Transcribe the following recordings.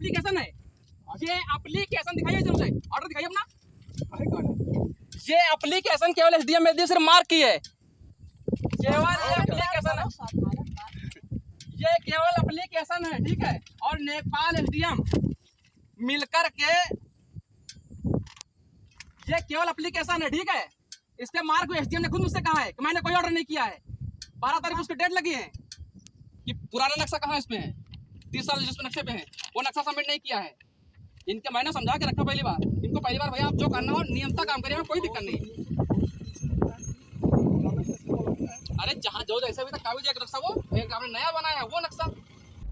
Application है, ये application दिखाइए मुझे, ऑर्डर दिखाइए अपना। ये एप्लीकेशन केवल एसडीएम में सिर्फ मार्क की है, केवल एप्लीकेशन है, ये केवल एप्लीकेशन है, ठीक है। और नेपाल एसडीएम मिलकर के ये केवल एप्लीकेशन है, ठीक है। इसके मार्क को एसडीएम ने खुद मुझसे कहा है कि मैंने कोई ऑर्डर नहीं किया है। 12 तारीख को उसकी डेट लगी है कि पुराना नक्शा कहाँ इस पे है, 30 साल जिस नक्शे पे है वो नक्शा सबमिट नहीं किया है। इनके मैंने समझा के रखा पहली बार, इनको पहली बार भैया आप जो करना हो नियमता काम करिए, कोई दिक्कत नहीं। अरे जहाँ जो जैसे अभी तक कागज एक नक्शा वो एक आपने नया बनाया है वो नक्शा।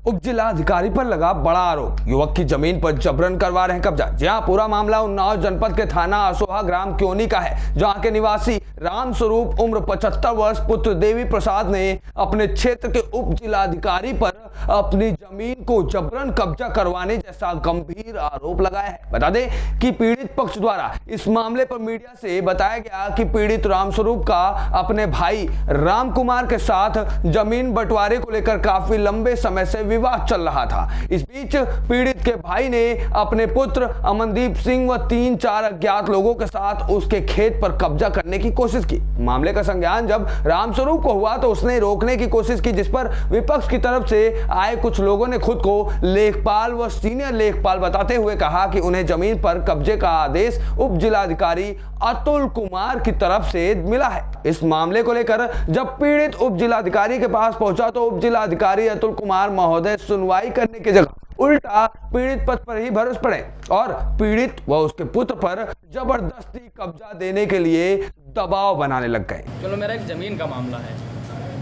उप जिला अधिकारी पर लगा बड़ा आरोप, युवक की जमीन पर जबरन करवा रहे हैं कब्जा। जहां पूरा मामला उन्नाव जनपद के थाना असोहा ग्राम क्योनी का है, जहां के निवासी राम स्वरूप उम्र 75 वर्ष पुत्र देवी प्रसाद ने अपने क्षेत्र के उप जिलाधिकारी पर अपनी जमीन को जबरन कब्जा करवाने जैसा गंभीर आरोप लगाया है। बता दें कि पीड़ित पक्ष द्वारा इस मामले पर मीडिया से बताया गया कि पीड़ित राम स्वरूप का अपने भाई राम कुमार के साथ जमीन बंटवारे को लेकर काफी लंबे समय से विवाद चल रहा था। इस बीच पीड़ित के भाई ने अपने पुत्र अमनदीप सिंह व 3-4 अज्ञात लोगों के साथ उसके खेत पर कब्जा करने की कोशिश की। मामले का संज्ञान जब रामस्वरूप को हुआ तो उसने रोकने की कोशिश की, जिस पर विपक्ष की तरफ से आए कुछ लोगों ने खुद को लेखपाल व सीनियर लेखपाल बताते हुए कहा कि उन्हें जमीन पर कब्जे का आदेश उप जिलाधिकारी अतुल कुमार की तरफ से मिला है। इस मामले को लेकर जब पीड़ित उप जिलाधिकारी के पास पहुंचा तो उप जिलाधिकारी अतुल कुमार महोदय सुनवाई करने की जगह उल्टा पीड़ित पक्ष पर ही भरोस पड़े और पीड़ित व उसके पुत्र पर जबरदस्ती कब्जा देने के लिए दबाव बनाने लग गए। चलो मेरा एक ज़मीन का मामला है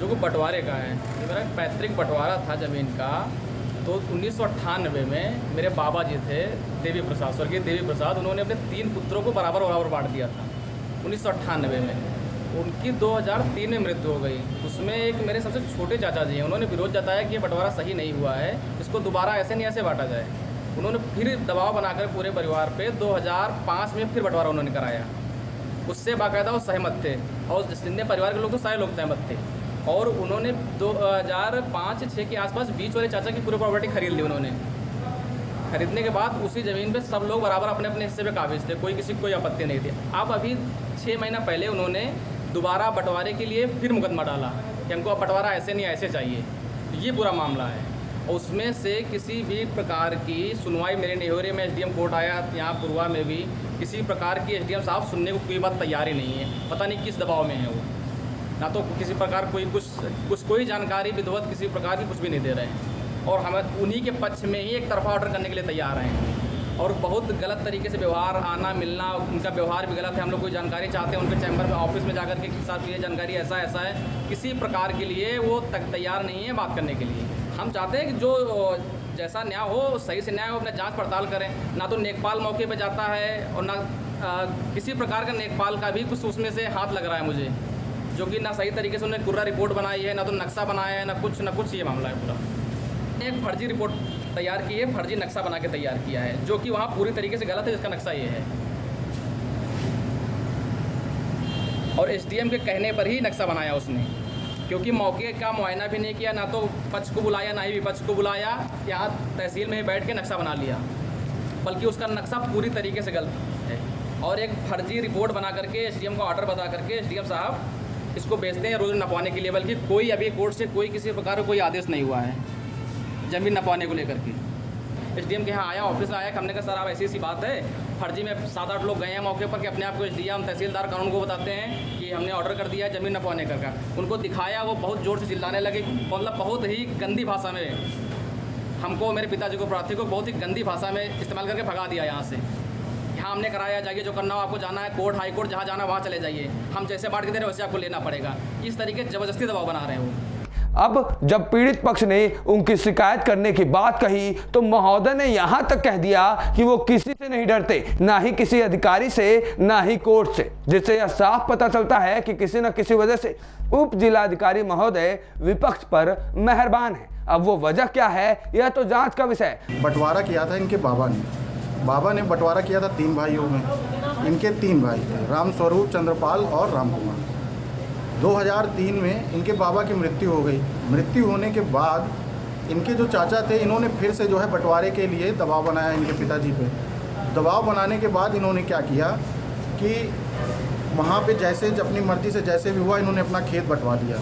जो कि बंटवारे का है। मेरा एक पैतृक बंटवारा था ज़मीन का। तो 1998 में मेरे बाबा जी थे देवी प्रसाद, स्वर्गीय देवी प्रसाद, उन्होंने अपने 3 पुत्रों को बराबर बराबर बांट दिया था 1998 में। उनकी 2003 में मृत्यु हो गई। उसमें एक मेरे सबसे छोटे चाचा जी हैं, उन्होंने विरोध जताया कि ये बंटवारा सही नहीं हुआ है, इसको दोबारा ऐसे नहीं ऐसे बांटा जाए। उन्होंने फिर दबाव बनाकर पूरे परिवार पे 2005 में फिर बंटवारा उन्होंने कराया। उससे बाकायदा वो सहमत थे और जितने परिवार के लोग तो सारे लोग सहमत थे। और उन्होंने 2005-6 के आसपास बीच वाले चाचा की पूरी प्रॉपर्टी खरीद ली। उन्होंने खरीदने के बाद उसी ज़मीन पे सब लोग बराबर अपने अपने हिस्से पे काबिज थे, कोई कोई आपत्ति नहीं थी। अब अभी 6 महीना पहले उन्होंने दोबारा बंटवारे के लिए फिर मुकदमा डाला कि हमको अब बंटवारा ऐसे नहीं ऐसे चाहिए। तो ये पूरा मामला है। उसमें से किसी भी प्रकार की सुनवाई मेरे नहीं हो रही। मैं एसडीएम कोर्ट आया यहाँ पुरवा में भी, किसी प्रकार की एसडीएम साहब सुनने को कोई बात तैयार ही नहीं है। पता नहीं किस दबाव में है वो, ना तो किसी प्रकार कोई जानकारी विधिवत किसी प्रकार की कुछ भी नहीं दे रहे हैं। और हम उन्हीं के पक्ष में ही एक तरफा ऑर्डर करने के लिए तैयार हैं। और बहुत गलत तरीके से व्यवहार, आना मिलना, उनका व्यवहार भी गलत है। हम लोग कोई जानकारी चाहते हैं उनके चैम्बर में ऑफिस में जाकर के साथ ये जानकारी ऐसा है, किसी प्रकार के लिए वो तैयार नहीं है बात करने के लिए। हम चाहते हैं कि जो जैसा न्याय हो सही से न्याय हो, अपने जांच पड़ताल करें। ना तो नेकपाल मौके पे जाता है और ना किसी प्रकार का नेकपाल का भी कुछ उसमें से हाथ लग रहा है मुझे, जो कि ना सही तरीके से उन्होंने पूरा रिपोर्ट बनाई है, ना तो नक्शा बनाया है, ना कुछ ये मामला है पूरा। एक फर्जी रिपोर्ट तैयार की है, फर्जी नक्शा बना के तैयार किया है, जो कि वहाँ पूरी तरीके से गलत है। जिसका नक्शा ये है और एसडीएम के कहने पर ही नक्शा बनाया उसने, क्योंकि मौके का मुआयना भी नहीं किया, ना तो पक्ष को बुलाया ना ही विपक्ष को बुलाया। यहाँ तहसील में ही बैठ के नक्शा बना लिया, बल्कि उसका नक्शा पूरी तरीके से गलत है। और एक फर्जी रिपोर्ट बना करके एसडीएम को ऑर्डर बता करके एसडीएम साहब इसको बेचते हैं रोज नपवाने के लिए। बल्कि कोई अभी कोर्ट से कोई किसी प्रकार का कोई आदेश नहीं हुआ है ज़मीन नपवाने को लेकर के। एसडीएम के यहाँ आया, ऑफिस में आया, हमने कहा सर आप ऐसी बात है, फर्जी में 7-8 लोग गए हैं मौके पर कि अपने आप को एसडीएम तहसीलदार कानून को बताते हैं कि हमने ऑर्डर कर दिया है ज़मीन नपवाने का। उनको दिखाया, वो बहुत ज़ोर से चिल्लाने लगे, मतलब बहुत ही गंदी भाषा में हमको, मेरे पिताजी को, प्रार्थी को बहुत ही गंदी भाषा में इस्तेमाल करके भगा दिया यहाँ से। यहाँ हमने कराया, जाइए जो करना हो, आपको जाना है कोर्ट, हाई कोर्ट, जहाँ जाना वहाँ चले जाइए, हम जैसे बांट के दे रहे वैसे आपको लेना पड़ेगा। इस तरीके से ज़बरदस्ती दबाव बना रहे हैं वो। अब जब पीड़ित पक्ष ने उनकी शिकायत करने की बात कही तो महोदय ने यहां तक कह दिया कि वो किसी से नहीं डरते, ना ही किसी अधिकारी से, ना ही कोर्ट से, जिससे यह साफ पता चलता है कि किसी न किसी वजह से उप जिलाधिकारी महोदय विपक्ष पर मेहरबान है। अब वो वजह क्या है यह तो जांच का विषय। बंटवारा किया था इनके बाबा ने बंटवारा किया था 3 भाइयों में। इनके 3 भाई थे, राम स्वरूप, चंद्रपाल और राम कुमार। 2003 में इनके बाबा की मृत्यु हो गई। मृत्यु होने के बाद इनके जो चाचा थे इन्होंने फिर से जो है बंटवारे के लिए दबाव बनाया इनके पिताजी पे। दबाव बनाने के बाद इन्होंने क्या किया कि वहाँ पे जैसे अपनी मर्ज़ी से जैसे भी हुआ इन्होंने अपना खेत बंटवा लिया।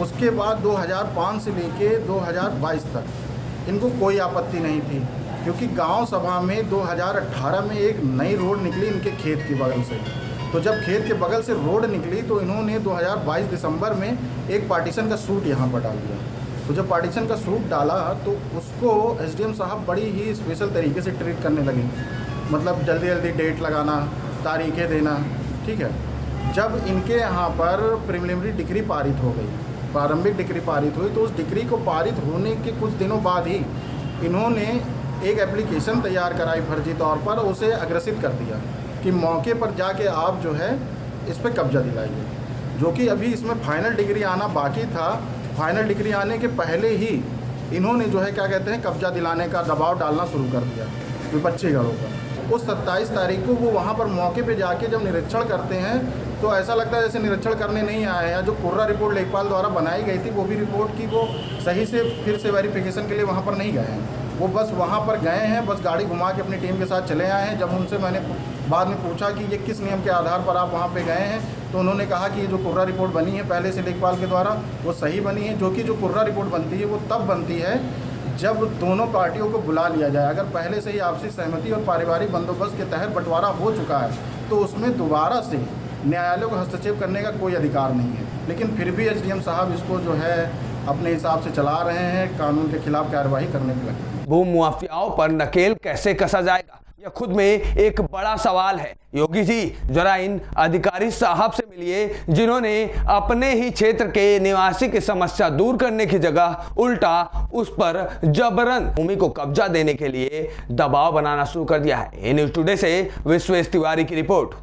उसके बाद 2005 से लेके 2022 तक इनको कोई आपत्ति नहीं थी, क्योंकि गांव सभा में 2018 में एक नई रोड निकली इनके खेत के बगल से। तो जब खेत के बगल से रोड निकली तो इन्होंने 2022 दिसंबर में एक पार्टीशन का सूट यहाँ पर डाल दिया। तो जब पार्टीशन का सूट डाला तो उसको एसडीएम साहब बड़ी ही स्पेशल तरीके से ट्रीट करने लगे, मतलब जल्दी जल्दी डेट लगाना, तारीखें देना। ठीक है, जब इनके यहाँ पर प्रिलिमिनरी डिक्री पारित हो गई, प्रारंभिक डिक्री पारित हुई, तो उस डिक्री को पारित होने के कुछ दिनों बाद ही इन्होंने एक एप्लीकेशन तैयार कराई फर्जी तौर पर, उसे अग्रेसित कर दिया कि मौके पर जाके आप जो है इस पर कब्जा दिलाइए, जो कि अभी इसमें फाइनल डिग्री आना बाकी था। फाइनल डिग्री आने के पहले ही इन्होंने जो है क्या कहते हैं कब्जा दिलाने का दबाव डालना शुरू कर दिया विपक्षी गढ़ों पर। उस 27 तारीख को वो वहाँ पर मौके पे जाके जब निरीक्षण करते हैं तो ऐसा लगता है जैसे निरीक्षण करने नहीं आए हैं। जो कुर्रा रिपोर्ट लेखपाल द्वारा बनाई गई थी वो भी रिपोर्ट की वो सही से फिर से वेरिफिकेशन के लिए वहाँ पर नहीं गए हैं। वो बस वहाँ पर गए हैं, बस गाड़ी घुमा के अपनी टीम के साथ चले आए हैं। जब उनसे मैंने बाद में पूछा कि ये किस नियम के आधार पर आप वहाँ पे गए हैं, तो उन्होंने कहा कि ये जो कुर्रा रिपोर्ट बनी है पहले से लेखपाल के द्वारा वो सही बनी है। जो कि जो कुर्रा रिपोर्ट बनती है वो तब बनती है जब दोनों पार्टियों को बुला लिया जाए। अगर पहले से ही आपसी सहमति और पारिवारिक बंदोबस्त के तहत बंटवारा हो चुका है तो उसमें दोबारा से न्यायालय को हस्तक्षेप करने का कोई अधिकार नहीं है। लेकिन फिर भी एसडीएम साहब इसको जो है अपने हिसाब से चला रहे हैं, कानून के खिलाफ कार्रवाई करने के लिए। भूमि मुआवजाओं पर नकेल कैसे कसा जाएगा, यह खुद में एक बड़ा सवाल है। योगी जी जरा इन अधिकारी साहब से मिलिए जिन्होंने अपने ही क्षेत्र के निवासी की समस्या दूर करने की जगह उल्टा उस पर जबरन भूमि को कब्जा देने के लिए दबाव बनाना शुरू कर दिया है। न्यूज़ टुडे से विश्वेश तिवारी की रिपोर्ट।